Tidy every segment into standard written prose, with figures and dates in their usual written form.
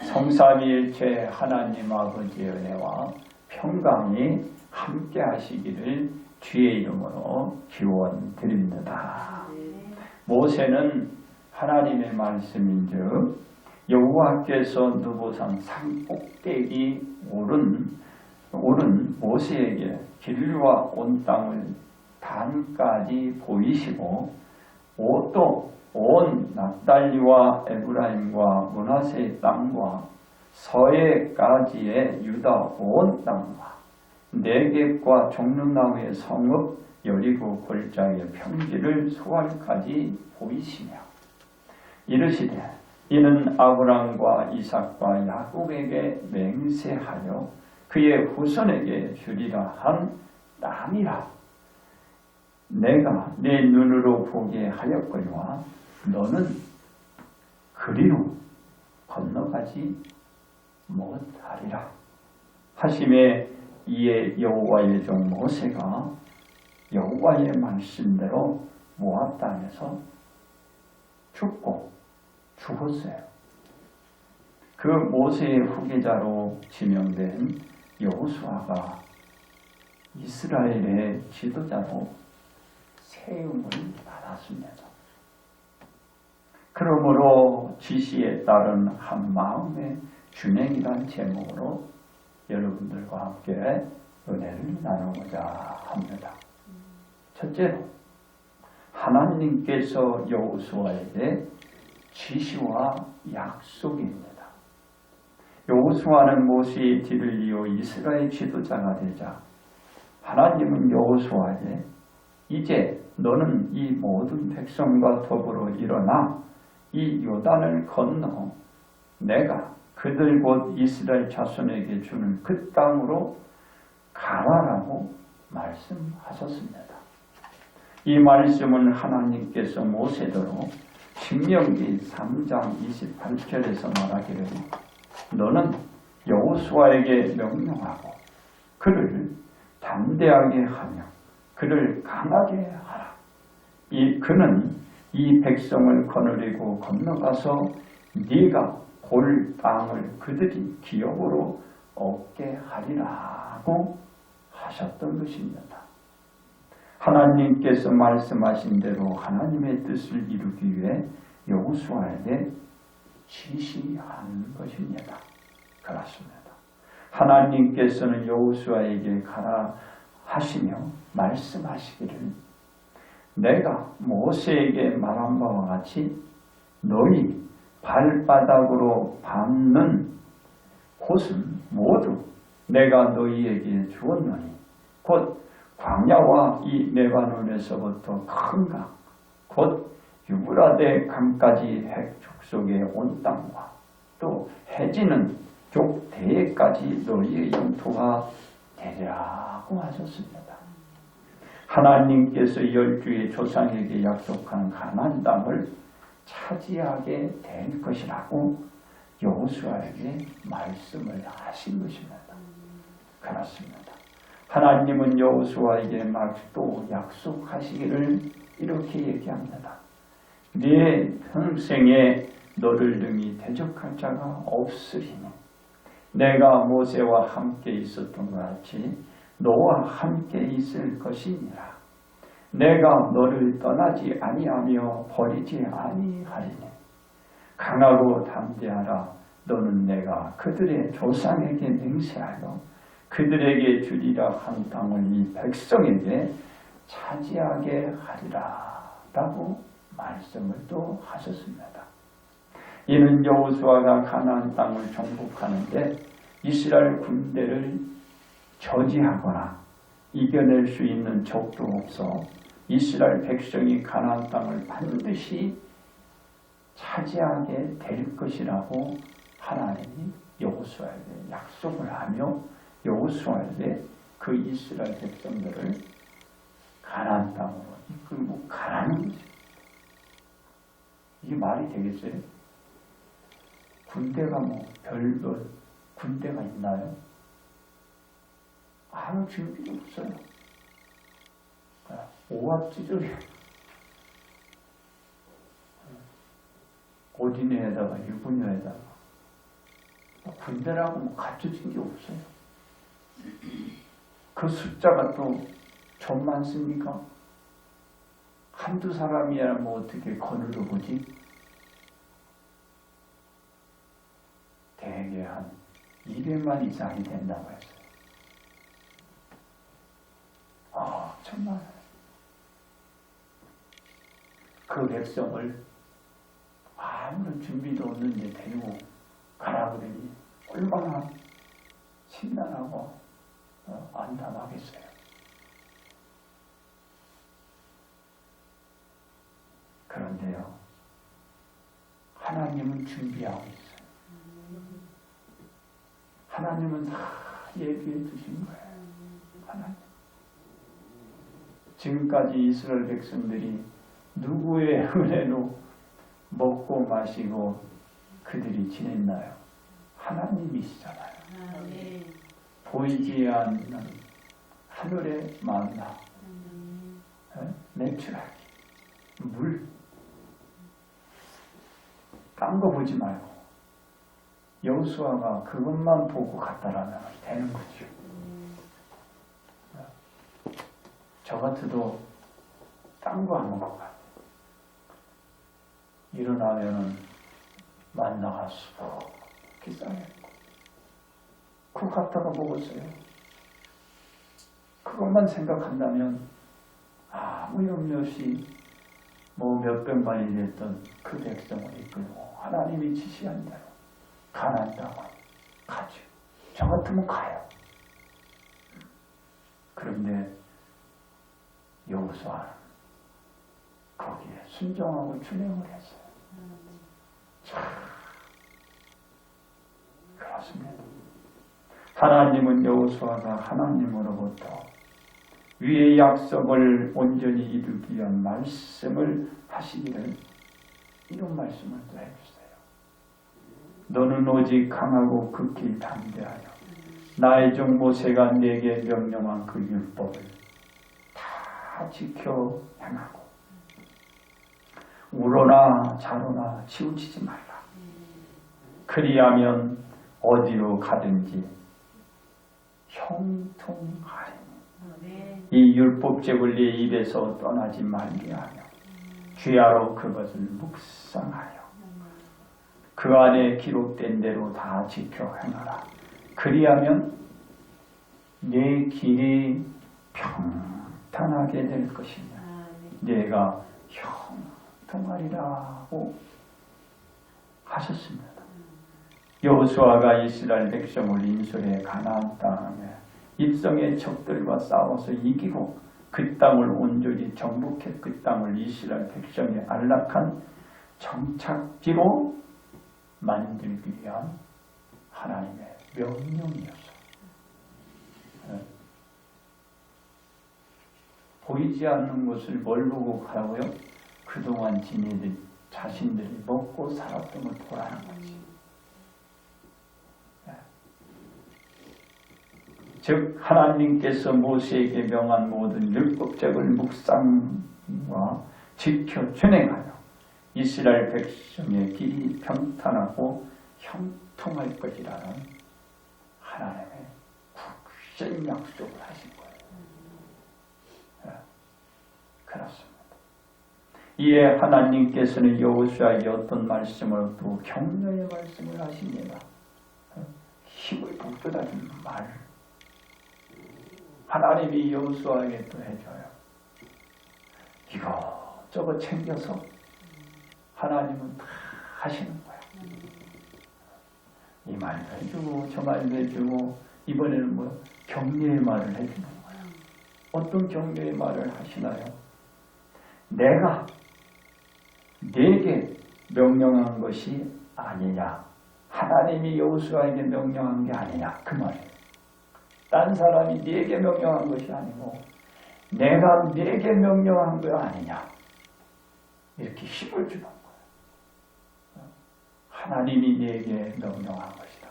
성삼위일체 하나님 아버지의 은혜와 평강이 함께 하시기를 주의 이름으로 기원드립니다. 모세는 하나님의 말씀인즉 여호와께서 느보산 산 꼭대기 오른 모세에게 길과 온 땅을 단까지 보이시고 또 온 납달리와 에브라임과 므낫세의 땅과 서해까지의 유다 온 땅과 네겝과 종려나무의 성읍 여리고 골짜기의 평지를 소알까지 보이시며 이르시되 이는 아브람과 이삭과 야곱에게 맹세하여 그의 후손에게 주리라 한 땅이라. 내가 내 눈으로 보게 하였거니와 너는 그리로 건너가지 못하리라 하심에 이에 여호와의 종 모세가 여호와의 말씀대로 모압 땅에서 죽었어요. 그 모세의 후계자로 지명된 여호수아가 이스라엘의 지도자로 세움을 받았습니다. 그러므로 지시에 따른 한 마음의 준행이란 제목으로 여러분들과 함께 은혜를 나누고자 합니다. 첫째로 하나님께서 여호수아에게 지시와 약속입니다. 여호수아는 모세의 뒤를 이어 이스라엘 지도자가 되자 하나님은 여호수아에게 이제 너는 이 모든 백성과 더불어 일어나 이 요단을 건너 내가 그들 곧 이스라엘 자손에게 주는 그 땅으로 가라라고 말씀하셨습니다. 이 말씀은 하나님께서 모세대로 신명기 3장 28절에서 말하기를 너는 여호수아에게 명령하고 그를 담대하게 하며 그를 강하게 하라. 그는 이 백성을 거느리고 건너가서 네가 볼 땅을 그들이 기업으로 얻게 하리라고 하셨던 것입니다. 하나님께서 말씀하신 대로 하나님의 뜻을 이루기 위해 여호수아에게 지시한 것입니다. 그렇습니다. 하나님께서는 여호수아에게 가라 하시며 말씀하시기를 내가 모세에게 말한 바와 같이 너희 발바닥으로 밟는 곳은 모두 내가 너희에게 주었노니 곧 광야와 이 레바논에서부터 큰 강, 곧 유브라데 강까지 핵 족속의 온 땅과 또 해지는 족 대해까지 너희의 영토가 되리라고 하셨습니다. 하나님께서 열주의 조상에게 약속한 가나안 땅을 차지하게 될 것이라고 여호수아에게 말씀을 하신 것입니다. 그렇습니다. 하나님은 여호수아에게 또 약속하시기를 이렇게 얘기합니다. 네 평생에 너를 능히 대적할 자가 없으리니 내가 모세와 함께 있었던 것 같이 너와 함께 있을 것이니라. 내가 너를 떠나지 아니하며 버리지 아니하리니 강하고 담대하라. 너는 내가 그들의 조상에게 맹세하여 그들에게 주리라 한 땅을 이 백성에게 차지하게 하리라 라고 말씀을 또 하셨습니다. 이는 여호수아가 가나안 땅을 정복하는데 이스라엘 군대를 저지하거나 이겨낼 수 있는 적도 없어 이스라엘 백성이 가나안 땅을 반드시 차지하게 될 것이라고 하나님이 여호수아에게 약속을 하며 여호수아에게 그 이스라엘 백성들을 가나안 땅으로 이끌고 가라는 것입니다. 이게 말이 되겠어요? 군대가 별별 군대가 있나요? 아무 준비도 없어요. 오합지졸이에요. 고디네에다가 유부녀에다가 군대라고 뭐 갖춰진 게 없어요. 그 숫자가 또 좀 많습니까? 한두 사람이야 뭐 어떻게 거느려 보지? 대개 한 200만 이상이 된다고 했어요. 정말 그 백성을 아무런 준비도 없는데 데리고 가라 그러니 얼마나 심란하고 안담하겠어요. 그런데요, 하나님은 준비하고 있어요. 하나님은 다 얘기해 주신 거예요. 하나님. 지금까지 이스라엘 백성들이 누구의 은혜로 먹고 마시고 그들이 지냈나요? 하나님이시잖아요. 보이지 않는 하늘의 만나, 내추라기, 물, 딴 거 보지 말고 여호수아가 그것만 보고 갔다라면 되는 거죠. 저 같아도 딴 거 안 먹고 가. 일어나면은 만나가 수북히 쌓여있고 그거 갖다가 먹었어요. 그것만 생각한다면 아무 염려 없이 뭐 몇백만이 됐던 그 백성을 이끌고 하나님이 지시한 대로 가나안 땅을 가죠. 저 같으면 가요. 그런데 여호수아는 거기에 순종하고 준행을 했어요. 참 그렇습니다. 하나님은 여호수아가 하나님으로부터 위의 약속을 온전히 이루기 위한 말씀을 하시기를 이런 말씀을 또 해주세요. 너는 오직 강하고 극히 담대하여 나의 종 모세가 네게 명령한 그 율법을 다 지켜 행하고 우로나 자로나 치우치지 말라. 그리하면 어디로 가든지 형통하리니 이 율법책을 네 입에서 떠나지 말게 하며 주야로 그것을 묵상하여 그 안에 기록된 대로 다 지켜 행하라. 그리하면 네 길이 평탄하게 될 것이며 네가 형통하리라고 하셨습니다. 여호수아가 이스라엘 백성을 인솔해 가나안 땅에 입성의 적들과 싸워서 이기고 그 땅을 온전히 정복해 그 땅을 이스라엘 백성의 안락한 정착지로 만들기 위한 하나님의 명령이었어요. 보이지 않는 것을 뭘 보고 가라고요? 그동안 지네들 자신들이 먹고 살았던 걸 보라는 거지. 즉 하나님께서 모세에게 명한 모든 율법책을 묵상과 지켜 준행하여 이스라엘 백성의 길이 평탄하고 형통할 것이라는 하나님의 굳센 약속을 하신 거예요. 그렇습니다. 이에 하나님께서는 여호수아에게 어떤 말씀을 또 격려의 말씀을 하십니다. 힘을 북돋아주는 말. 하나님이 여호수아에게 또 해줘요. 이거 저거 챙겨서 하나님은 다 하시는 거야. 이 말도 해주고 저 말도 해주고 이번에는 뭐 격려의 말을 해주는 거야. 어떤 격려의 말을 하시나요? 내가 네게 명령한 것이 아니냐. 하나님이 여호수아에게 명령한 게 아니냐. 그 말이에요. 딴 사람이 네게 명령한 것이 아니고 내가 네게 명령한 거 아니냐. 이렇게 힘을 주는 거예요. 하나님이 네게 명령한 것이다.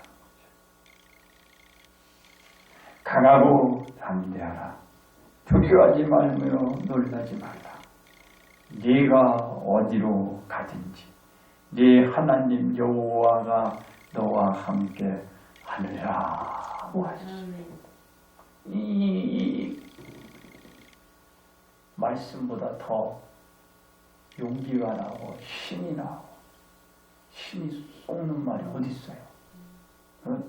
강하고 담대하라. 두려워하지 말며 놀라지 말라. 네가 어디로 가든지 네 하나님 여호와가 너와 함께 하느라고 하셨습니다. 이 말씀보다 더 용기가 나고 힘이 나고 힘이 쏟는 말이 어디 있어요? 응?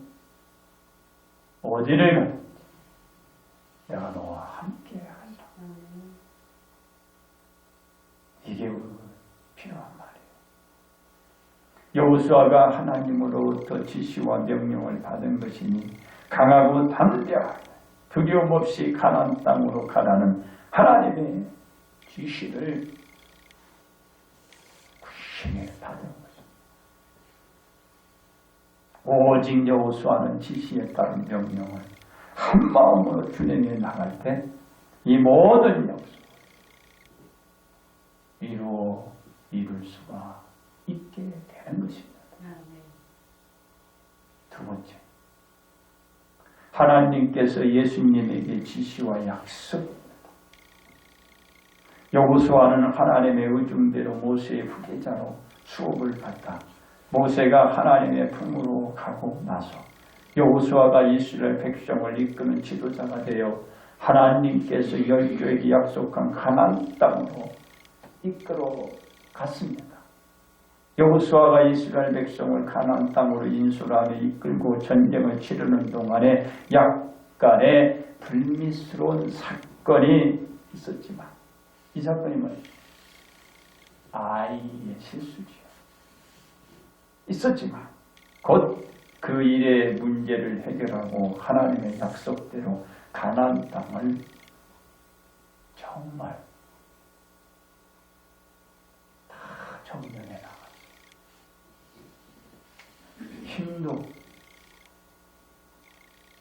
어디를 가든지 내가 너와 함께 하리라. 이게 필요한 말이에요. 여호수아가 하나님으로부터 지시와 명령을 받은 것이니 강하고 담대하게 두려움 없이 가나안 땅으로 가라는 하나님의 지시를 구심에 받은 것입니다. 오직 여호수아는 지시에 따른 명령을 한 마음으로 준행해 나갈 때 이 모든 약속을 이룰 수가 있게 되는 것입니다. 두 번째, 하나님께서 예수님에게 지시와 약속입니다. 여호수아는 하나님의 의중대로 모세의 후계자로 수업을 받다 모세가 하나님의 품으로 가고 나서 여호수아가 이스라엘 백성을 이끄는 지도자가 되어 하나님께서 열조에게 약속한 가나안 땅으로 이끌어 갔습니다. 여호수아가 이스라엘 백성을 가나안 땅으로 인솔하며 이끌고 전쟁을 치르는 동안에 약간의 불미스러운 사건이 있었지만 이 사건이 뭐예요? 아이의 실수지요. 있었지만 곧 그 일의 문제를 해결하고 하나님의 약속대로 가나안 땅을 정말 다 정면에 나갔어요. 힘도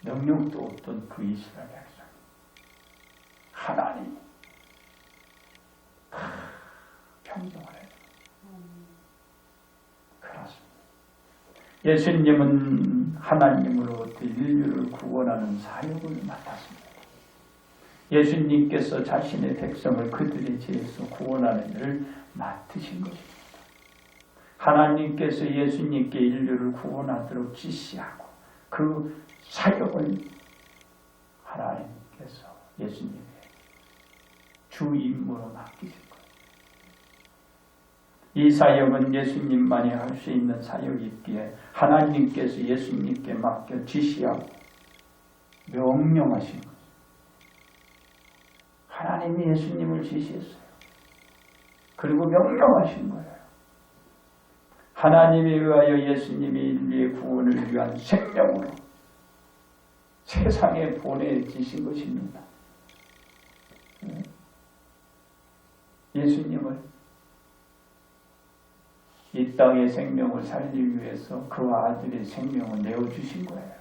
능력도 없던 그 이스라엘 백성 하나님이 평정을 해요. 그렇습니다. 예수님은 하나님으로부터 인류를 구원하는 사역을 맡았습니다. 예수님께서 자신의 백성을 그들의 죄에서 구원하는 일을 맡으신 것입니다. 하나님께서 예수님께 인류를 구원하도록 지시하고 그 사역을 하나님께서 예수님의 주 임무로 맡기신 거예요. 이 사역은 예수님만이 할 수 있는 사역이기에 하나님께서 예수님께 맡겨 지시하고 명령하신 거예요. 하나님이 예수님을 지시했어요. 그리고 명령하신 거예요. 하나님에 의하여 예수님이 인류의 구원을 위한 생명으로 세상에 보내지신 것입니다. 예수님을 이 땅의 생명을 살리기 위해서 그 아들의 생명을 내어주신 거예요.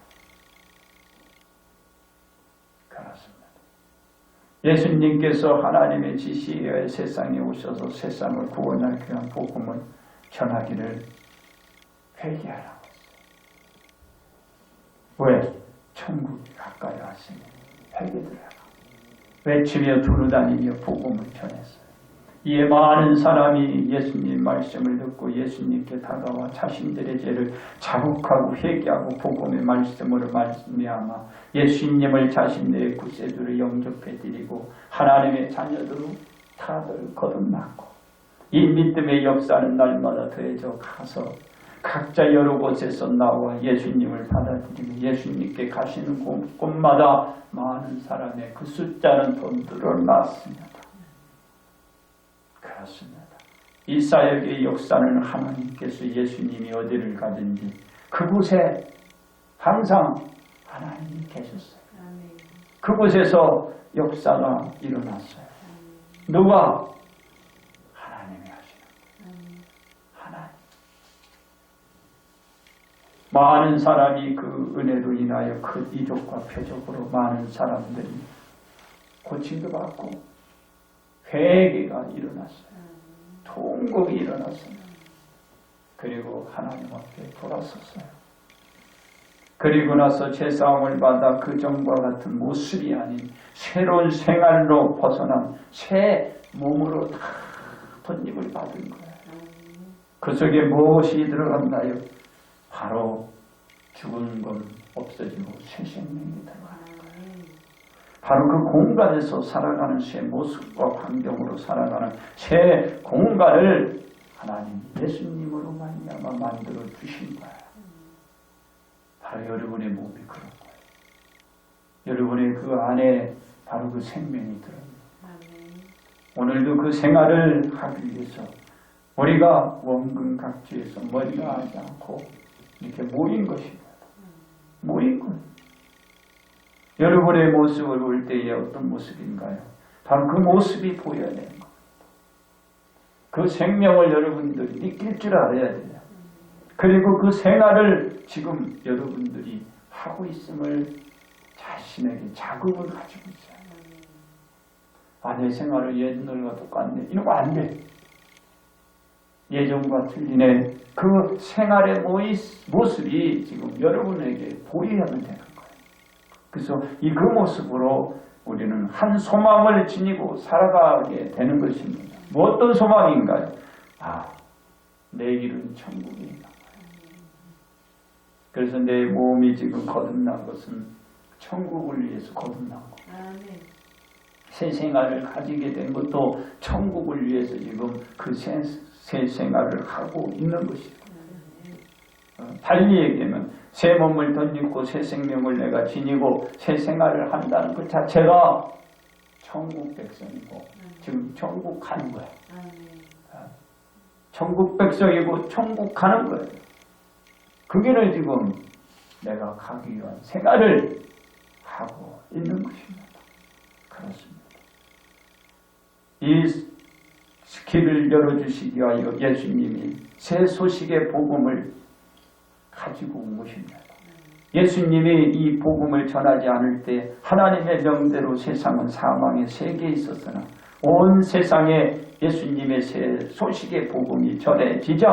그렇습니다. 예수님께서 하나님의 지시에 세상에 오셔서 세상을 구원하기 위한 복음을 전하기를 회개하라고 했어요. 왜? 천국이 가까이 왔으니 회개드려라. 외치며 두루다니며 복음을 전했어요. 이에 많은 사람이 예수님 말씀을 듣고 예수님께 다가와 자신들의 죄를 자복하고 회개하고 복음의 말씀으로 말미암아 예수님을 자신들의 구세주로 영접해드리고 하나님의 자녀들로 다들 거듭났고 이 믿음의 역사는 날마다 더해져 가서 각자 여러 곳에서 나와 예수님을 받아들이고 예수님께 가시는 곳마다 많은 사람의 그 숫자는 더 늘어났습니다. 그렇습니다. 이 사역의 역사는 하나님께서 예수님이 어디를 가든지 그곳에 항상 하나님이 계셨어요. 그곳에서 역사가 일어났어요. 누가? 하나님이 하시는 하나님. 많은 사람이 그 은혜로 인하여 그 이적과 표적으로 많은 사람들이 고침도 받고 회개가 일어났어요. 통곡이 일어났어요. 그리고 하나님 앞에 돌아섰어요. 그리고 나서 제사함을 받아 그 전과 같은 모습이 아닌 새로운 생활로 벗어난 새 몸으로 다 덧입을 받은 거예요. 그 속에 무엇이 들어갔나요? 바로 죽은 것, 없어지고 새 생명이 들어가는 거예요. 바로 그 공간에서 살아가는 새 모습과 환경으로 살아가는 새 공간을 하나님 예수님으로 말미암아 만들어 주신 거예요. 바로 여러분의 몸이 그런 거예요. 여러분의 그 안에 바로 그 생명이 들어있는 거예요. 오늘도 그 생활을 하기 위해서 우리가 원근각지에서 머리가 하지 않고 이렇게 모인 것입니다. 모인 거예요. 여러분의 모습을 볼 때에 어떤 모습인가요? 바로 그 모습이 보여야 되는 겁니다. 그 생명을 여러분들이 느낄 줄 알아야 돼요. 그리고 그 생활을 지금 여러분들이 하고 있음을 자신에게 자극을 가지고 있어요. 내 생활을 옛날과 똑같네. 이러면 안 돼. 예전과 틀리네. 그 생활의 모습이 지금 여러분에게 보여야 되는 거예요. 그래서 그 모습으로 우리는 한 소망을 지니고 살아가게 되는 것입니다. 뭐 어떤 소망인가요? 내 길은 천국입니다. 그래서 내 몸이 지금 거듭난 것은 천국을 위해서 거듭난 것. 새 생활을 가지게 된 것도 천국을 위해서 지금 그 새 생활을 하고 있는 것입니다. 달리 얘기하면 새 몸을 덧입고 새 생명을 내가 지니고 새 생활을 한다는 것 자체가 천국 백성이고 지금 천국 가는 거야. 천국 백성이고 천국 가는 거예요. 그 길을 지금 내가 가기 위한 생활을 하고 있는 것입니다. 그렇습니다. 이 길을 열어주시기 위하여 예수님이 새 소식의 복음을 가지고 온 것입니다. 예수님이 이 복음을 전하지 않을 때 하나님의 명대로 세상은 사망의 세계에 있었으나 온 세상에 예수님의 새 소식의 복음이 전해지자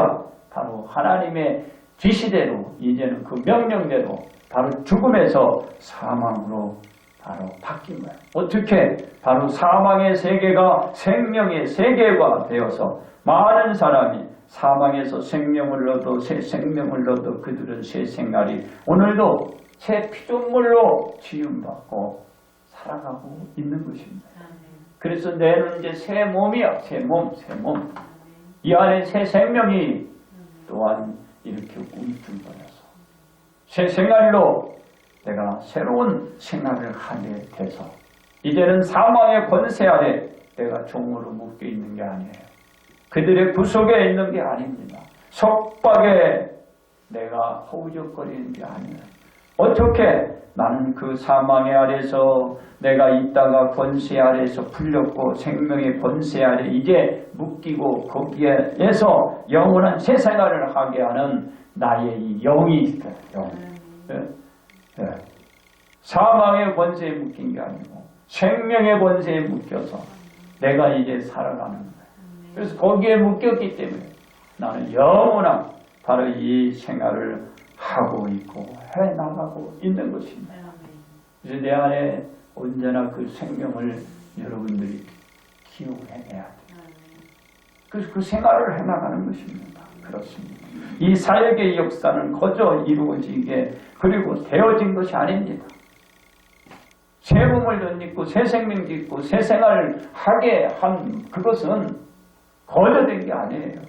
바로 하나님의 지시대로 이제는 그 명령대로 바로 죽음에서 사망으로 바로 바뀐 거예요. 어떻게? 바로 사망의 세계가 생명의 세계가 되어서 많은 사람이 사망에서 생명을 얻어 새 생명을 얻어 그들은 새 생활이 오늘도 새 피조물로 지음받고 살아가고 있는 것입니다. 그래서 내는 이제 새 몸이야. 새 몸. 이 안에 새 생명이 또한 이렇게 움찔거려서 새 생활로 내가 새로운 생활을 하게 돼서 이제는 사망의 권세 아래 내가 종으로 묶여 있는 게 아니에요. 그들의 구속에 있는 게 아닙니다. 속박에 내가 허우적거리는 게 아니에요. 어떻게 나는 그 사망의 아래서 내가 있다가 권세 아래에서 풀렸고 생명의 권세 아래 이제 묶이고 거기에서 영원한 새 생활을 하게 하는 나의 이 영이 있어요. 영. 네. 사망의 권세에 묶인 게 아니고 생명의 권세에 묶여서 내가 이제 살아가는 거예요. 그래서 거기에 묶였기 때문에 나는 영원한 바로 이 생활을 하고 있고 해나가고 있는 것입니다. 그래서 내 안에 언제나 그 생명을 여러분들이 기억해내야 돼요. 그래서 그 생활을 해나가는 것입니다. 그렇습니다. 이 사역의 역사는 거저 이루어지게 그리고 되어진 것이 아닙니다. 새 몸을 덧입고 새 생명 짓고 새 생활을 하게 한 그것은 거저된 게 아니에요.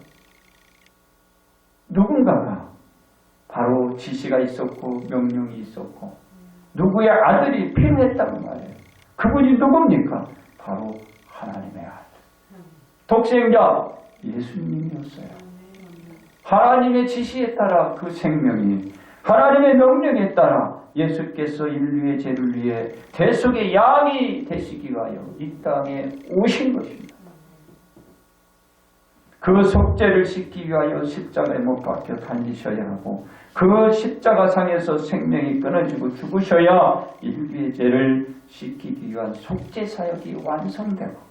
누군가가 바로 지시가 있었고 명령이 있었고 누구의 아들이 필요했다는 말이에요. 그분이 누굽니까? 바로 하나님의 아들. 독생자 예수님이었어요. 하나님의 지시에 따라 그 생명이 하나님의 명령에 따라 예수께서 인류의 죄를 위해 대속의 양이 되시기 위하여 이 땅에 오신 것입니다. 그 속죄를 씻기 위하여 십자가에 못 박혀 달리셔야 하고 그 십자가상에서 생명이 끊어지고 죽으셔야 인류의 죄를 씻기기 위한 속죄 사역이 완성되고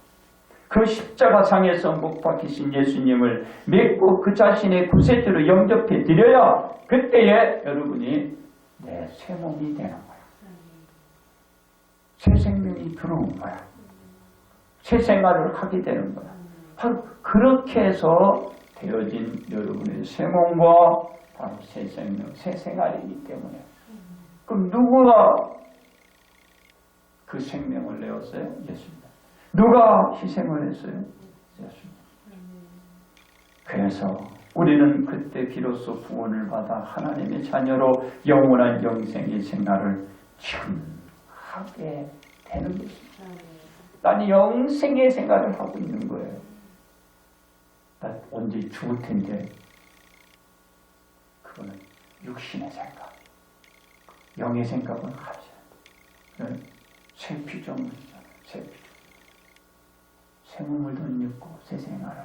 그 십자가상에서 못 박히신 예수님을 믿고 그 자신의 구세주로 영접해 드려야 그때에 여러분이 내 새 몸이 되는 거야. 새 생명이 들어온 거야. 새 생활을 하게 되는 거야. 바로 그렇게 해서 되어진 여러분의 새 몸과 바로 새 생명, 새 생활이기 때문에 그럼 누구가 그 생명을 내었어요? 예수님. 누가 희생을 했어요? 예수님. 그래서 우리는 그때 비로소 구원을 받아 하나님의 자녀로 영원한 영생의 생활을 하게 되는 것입니다. 난 영생의 생활을 하고 있는 거예요. 난 언제 죽을 텐데 그거는 육신의 생각, 영의 생각은 하지 않아요. 새 피조물이잖아요. 새 피조물. 새 몸을 돈 입고 새 생활을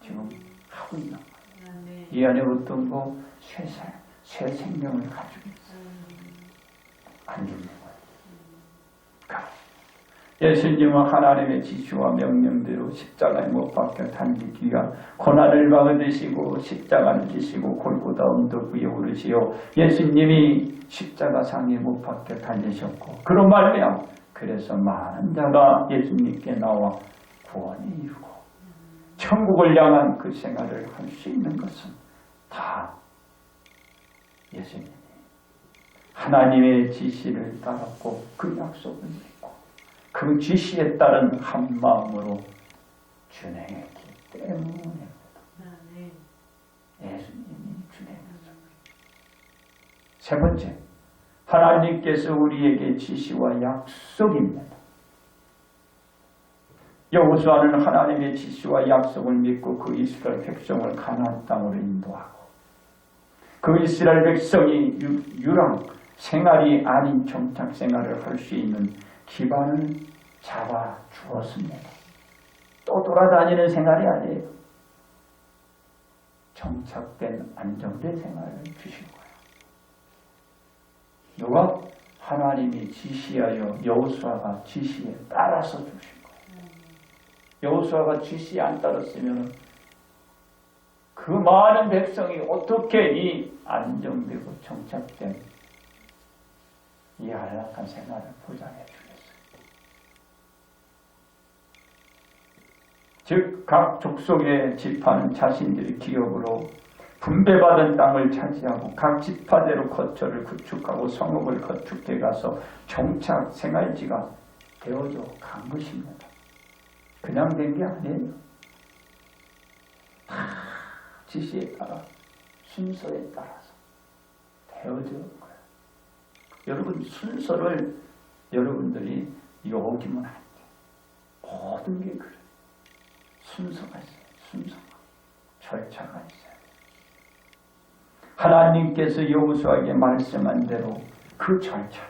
지금 하고 있는 거예요. 이 안에 어떤 거 새 생명을 가지고 있어요. 안 죽는 거예요. 예수님은 하나님의 지시와 명령대로 십자가에 못 박혀 달리기 위한 고난을 받으시고 십자가를 지시고 골고다 언덕 위에 오르시어 예수님이 십자가상에 못 박혀 달리셨고 그런 말이야. 그래서 많은 자가 예수님께 나와 구원을 이루고 천국을 향한 그 생활을 할 수 있는 것은 다 예수님이 하나님의 지시를 따랐고 그 약속을 믿고 그 지시에 따른 한 마음으로 준행했기 때문입니다. 예수님이 준행했습니다. 세 번째, 하나님께서 우리에게 지시와 약속입니다. 여호수아는 하나님의 지시와 약속을 믿고 그 이스라엘 백성을 가나안 땅으로 인도하고 그 이스라엘 백성이 유랑 생활이 아닌 정착 생활을 할 수 있는 기반을 잡아 주었습니다. 또 돌아다니는 생활이 아니에요. 정착된 안정된 생활을 주신 거예요. 누가? 하나님이 지시하여 여호수아가 지시에 따라서 주신 거예요. 여호수아가 지시에 안 따랐으면 그 많은 백성이 어떻게 이 안정되고 정착된 이 안락한 생활을 보장해 주겠어요. 즉 각 족속의 지파는 자신들의 기업으로 분배받은 땅을 차지하고 각 지파대로 거처를 구축하고 성읍을 건축해 가서 정착 생활지가 되어져 간 것입니다. 그냥 된 게 아니에요. 다 지시에 따라 순서에 따라서 되어져 온 거예요. 여러분 순서를 여러분들이 여기면 안 돼요. 모든 게 그래요. 순서가 있어요. 순서가. 절차가 있어요. 하나님께서 여호수아에게 말씀한 대로 그 절차,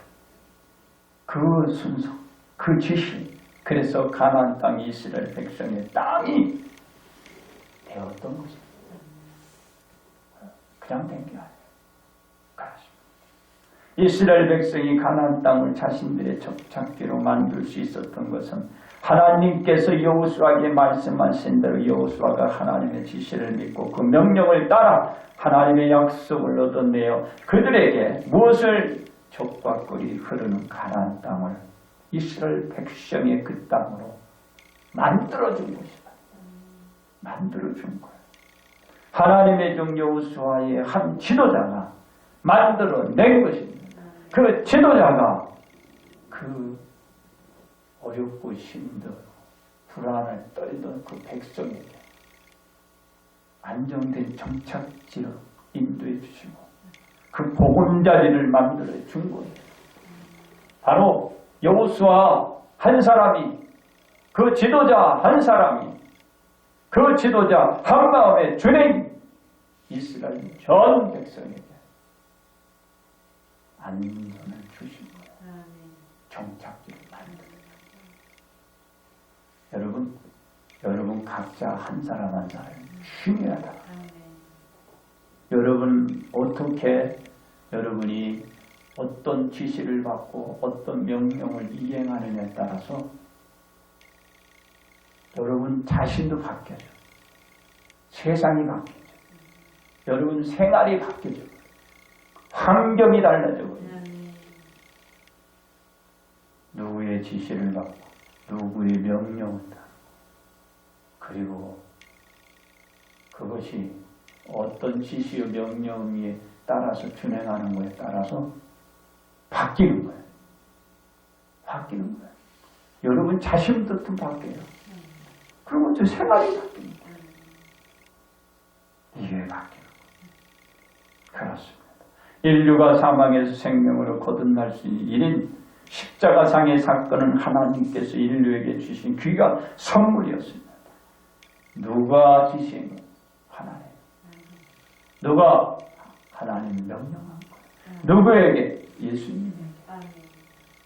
그 순서, 그 지시, 그래서 가나안 땅 이스라엘 백성의 땅이 되었던 것입니다. 그냥 된 게 아니에요. 그렇습니다. 이스라엘 백성이 가나안 땅을 자신들의 정착지로 만들 수 있었던 것은 하나님께서 여호수아에게 말씀하신 대로 여호수아가 하나님의 지시를 믿고 그 명령을 따라 하나님의 약속을 얻어내어 그들에게 무엇을 족과 꿀이 흐르는 가나안 땅을 이스라엘 백성의 그 땅으로 만들어준 것이다. 만들어준 거예요. 하나님의 종 여호수아의 한 지도자가 만들어낸 것입니다. 그 지도자가 그 어렵고 힘들고 불안을 떨던 그 백성에게 안정된 정착지로 인도해 주시고 그 보금자리를 만들어 준 거예요. 바로 여호수아 한 사람이, 그 지도자 한 사람이, 그 지도자 한 마음의 준행 이스라엘 전 백성에게 안전을 주신 거예요. 정착지를 만들어요. 여러분 각자 한 사람 한 사람이 중요하다. 여러분 어떻게 여러분이 어떤 지시를 받고 어떤 명령을 이행하느냐에 따라서 여러분 자신도 바뀌어져. 세상이 바뀌어져. 여러분 생활이 바뀌어져. 환경이 달라져. 누구의 지시를 받고 누구의 명령을 따라 그리고 그것이 어떤 지시의 명령에 따라서 준행하는 것에 따라서 바뀌는 거예요. 바뀌는 거예요. 여러분 자신부터 바뀌어요. 그리고 저 생활이 바뀌는 거예요. 이게 바뀌는 거예요. 그렇습니다. 인류가 사망에서 생명으로 거듭날 수 있는 일인 십자가상의 사건은 하나님께서 인류에게 주신 귀한 선물이었습니다. 누가 지신 거예요? 하나님. 누가? 하나님 명령한 거예요. 누구에게? 예수님에게.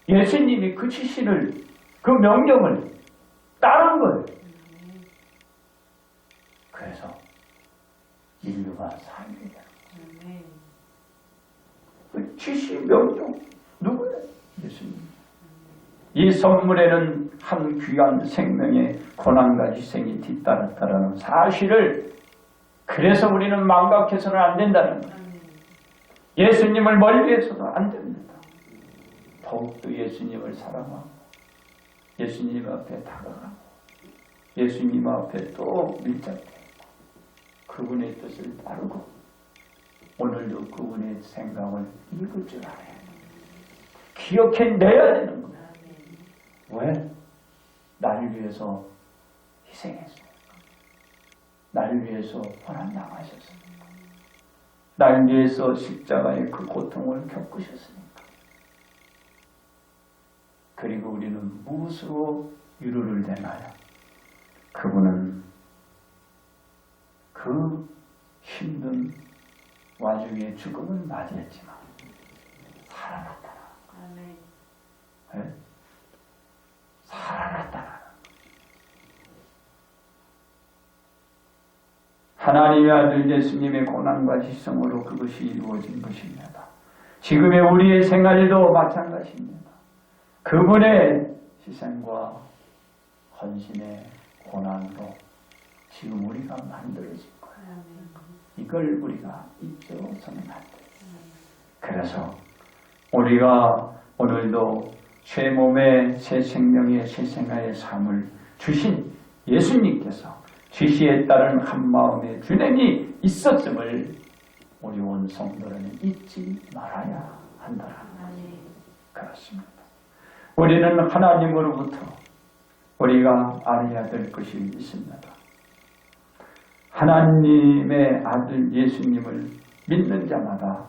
예수님이 그 지시를, 그 명령을 따른 거예요. 그래서 인류가 살게 되는 거예요. 그 지시, 명령, 누구예요? 예수님. 이 선물에는 한 귀한 생명의 고난과 희생이 뒤따랐다는 사실을, 그래서 우리는 망각해서는 안 된다는 거예요. 예수님을 멀리해서도 안 됩니다. 더욱더 예수님을 사랑하고 예수님 앞에 다가가고 예수님 앞에 또 밀착되고 그분의 뜻을 따르고 오늘도 그분의 생각을 읽을 줄 알아야 돼요. 기억해내야 되는 거예요. 왜? 나를 위해서 희생했어요. 나를 위해서 고난당하셨습니다. 나를 위해서 십자가의 그 고통을 겪으셨으니까. 그리고 우리는 무엇으로 위로를 내나요? 그분은 그 힘든 와중에 죽음을 맞이했지만 살아났다. 네? 살아났다. 하나님의 아들 예수님의 고난과 희생으로 그것이 이루어진 것입니다. 지금의 우리의 생활도 마찬가지입니다. 그분의 희생과 헌신의 고난으로 지금 우리가 만들어진 거예요. 이걸 우리가 잊어서는 안 돼요. 그래서 우리가 오늘도 새 몸의 새 생명의 새 생활의 삶을 주신 예수님께서 지시에 따른 한마음의 준행이 있었음을 우리 온 성도는 잊지 말아야 한다. 그렇습니다. 우리는 하나님으로부터 우리가 알아야 될 것이 있습니다. 하나님의 아들 예수님을 믿는 자마다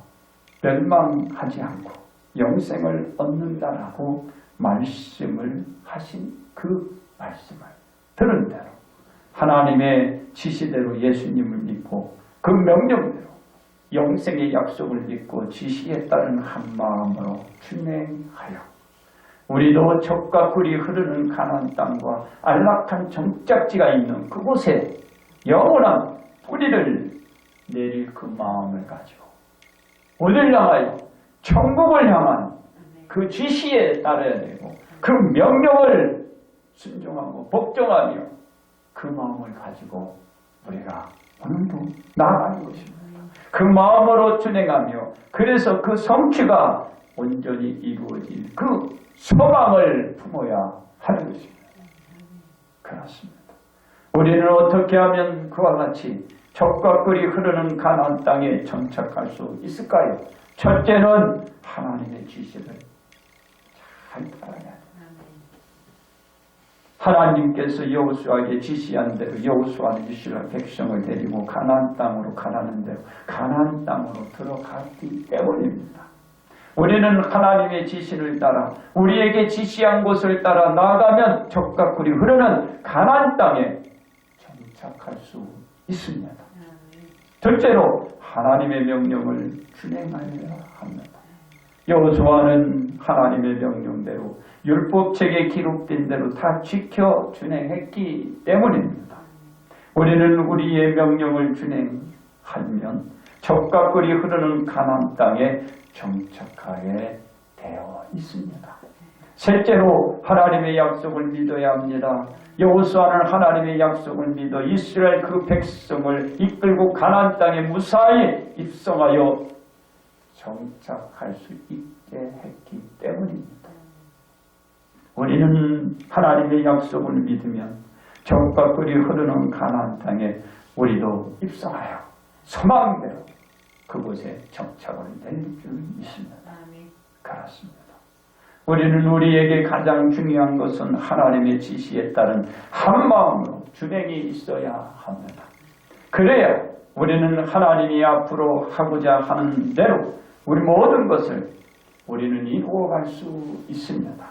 멸망하지 않고 영생을 얻는다라고 말씀을 하신 그 말씀을 들은 대로 하나님의 지시대로 예수님을 믿고 그 명령대로 영생의 약속을 믿고 지시에 따른 한마음으로 준행하여 우리도 젖과 꿀이 흐르는 가나안 땅과 안락한 정착지가 있는 그곳에 영원한 뿌리를 내릴 그 마음을 가지고 어딜 향하여 천국을 향한 그 지시에 따라야 되고 그 명령을 순종하고 복종하며 그 마음을 가지고 우리가 오늘도 나아가는 것입니다. 그 마음으로 준행하며 그래서 그 성취가 온전히 이루어질 그 소망을 품어야 하는 것입니다. 그렇습니다. 우리는 어떻게 하면 그와 같이 젖과 꿀이 흐르는 가나안 땅에 정착할 수 있을까요? 첫째는 하나님의 지시를 잘 따라야 합니다. 하나님께서 여호수아에게 지시한 대로 여호수아는 이스라엘 백성을 데리고 가나안 땅으로 가라는 대로 가나안 땅으로 들어갔기 때문입니다. 우리는 하나님의 지시를 따라 우리에게 지시한 곳을 따라 나아가면 젖과 꿀이 흐르는 가나안 땅에 정착할 수 있습니다. 둘째로 하나님의 명령을 준행하여야 합니다. 여호수아는 하나님의 명령대로 율법책에 기록된 대로 다 지켜 준행했기 때문입니다. 우리는 우리의 명령을 준행하면 젖과 꿀이 흐르는 가나안 땅에 정착하게 되어 있습니다. 셋째로 하나님의 약속을 믿어야 합니다. 여호수아는 하나님의 약속을 믿어 이스라엘 그 백성을 이끌고 가나안 땅에 무사히 입성하여 정착할 수 있게 했기 때문입니다. 우리는 하나님의 약속을 믿으면 젖과 꿀이 흐르는 가나안 땅에 우리도 입성하여 소망대로 그곳에 정착을 내릴 줄 믿습니다. 그렇습니다. 우리는 우리에게 가장 중요한 것은 하나님의 지시에 따른 한마음으로 준행이 있어야 합니다. 그래야 우리는 하나님이 앞으로 하고자 하는 대로 우리 모든 것을 우리는 이루어갈 수 있습니다.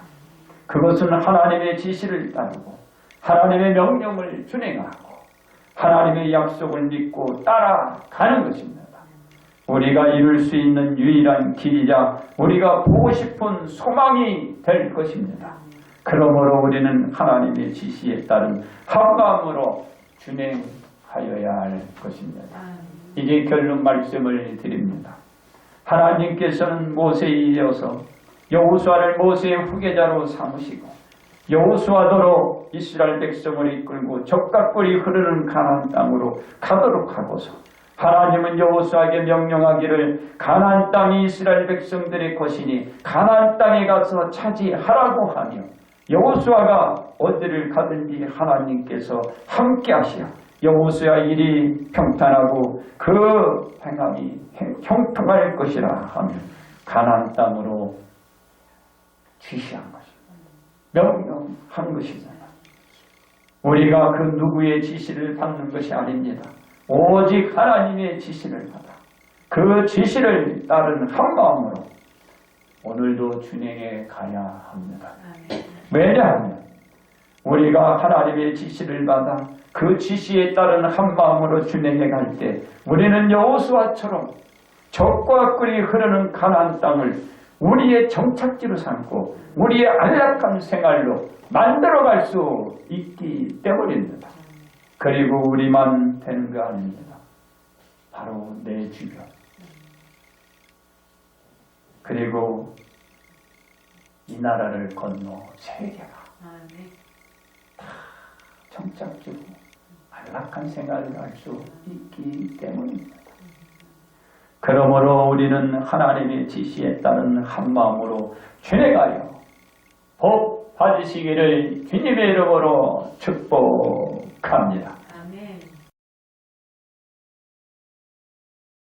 그것은 하나님의 지시를 따르고 하나님의 명령을 준행하고 하나님의 약속을 믿고 따라가는 것입니다. 우리가 이룰 수 있는 유일한 길이자 우리가 보고 싶은 소망이 될 것입니다. 그러므로 우리는 하나님의 지시에 따른 한마음으로 준행하여야 할 것입니다. 이제 결론 말씀을 드립니다. 하나님께서는 모세에 이어서 여호수아를 모세의 후계자로 삼으시고 여호수아더러 이스라엘 백성을 이끌고 적과 꿀이 흐르는 가나안 땅으로 가도록 하고서 하나님은 여호수아에게 명령하기를 가나안 땅이 이스라엘 백성들의 것이니 가나안 땅에 가서 차지하라고 하며 여호수아가 어디를 가든지 하나님께서 함께 하시어 여호수아 일이 평탄하고 그 행함이 형통할 것이라 하며 가나안 땅으로 지시한 것입니다. 명령한 것이잖아요. 우리가 그 누구의 지시를 받는 것이 아닙니다. 오직 하나님의 지시를 받아 그 지시를 따른 한마음으로 오늘도 준행해 가야 합니다. 왜냐하면 우리가 하나님의 지시를 받아 그 지시에 따른 한마음으로 준행해 갈 때 우리는 여호수아처럼 적과 꿀이 흐르는 가나안 땅을 우리의 정착지로 삼고 우리의 안락한 생활로 만들어갈 수 있기 때문입니다. 그리고 우리만 되는 거 아닙니다. 바로 내 주변. 그리고 이 나라를 건너 세계가 다 정착지고 안락한 생활을 할 수 있기 때문입니다. 그러므로 우리는 하나님의 지시에 따른 한마음으로 준행하여 복 받으시기를 주님의 이름으로 축복합니다.